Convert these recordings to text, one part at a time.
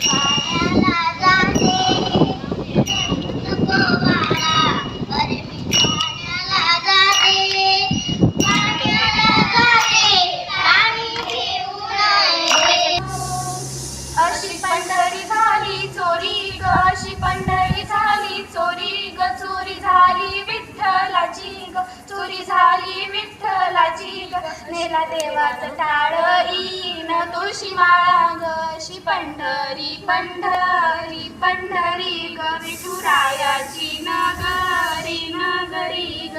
पाण्याला जाते नको बाळा, अरे मी पाण्याला जाते, पाण्याला जाते, पाणी घेऊन ये. अशी पंढरी झाली चोरी ग, अशी पंढरी झाली चोरी ग, चोरी झाली विठ्ठलाची ग, चोरी झाली विठ्ठलाची ग, नेला देवाचं टाळ ईन तुळशी माळा ग, अशी पंढरी पंढरी पंढरी ग, विठुरायाची नगरी नगरी ग,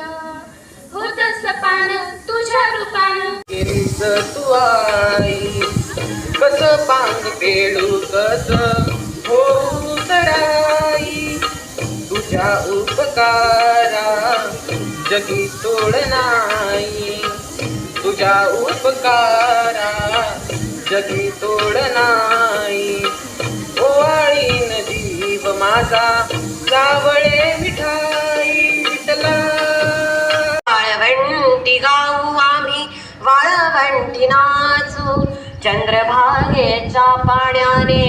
होतस पान तुझ्या रूपान केलीस तू आई, कस पांग पेडू कस होऊ तराई, तुझ्या उपकारा जगी तोड नाही, तुझ्या उपकारा जगी तोड नाही. ओवाळीन जीव माझा सावळे मिठाई विठला. वाळवंटी गाऊ आम्ही वाळवंटी नाचू, चंद्रभागेच्या पाण्याने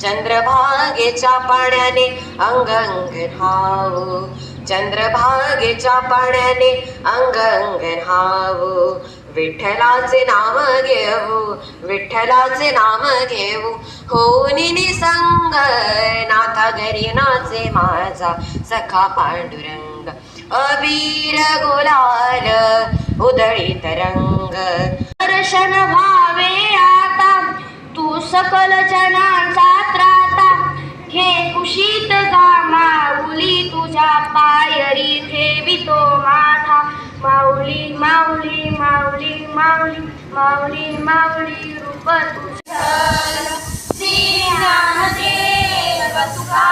चंद्रभागेच्या पाण्याने अंग अंग न्हावू, चंद्रभागेच्या पाण्याने अंग अंग न्हावू. विठ्ठलाचे नाम घेऊ, विठ्ठलाचे नाम घेऊ, होनी निसंग नाथा घरी नाचे माझा सखा पांडुरंग. अबीर गुलाल उधळीत रंग, दर्शन व्हावे आता तू सकल जनांचा त्राता, घे कुशीत गा माऊली तुझ्या पायरी ठेवितो माथा. माऊली माऊली माऊली माऊली माऊली माऊली रूप तुझं, श्री ज्ञानदेव तुका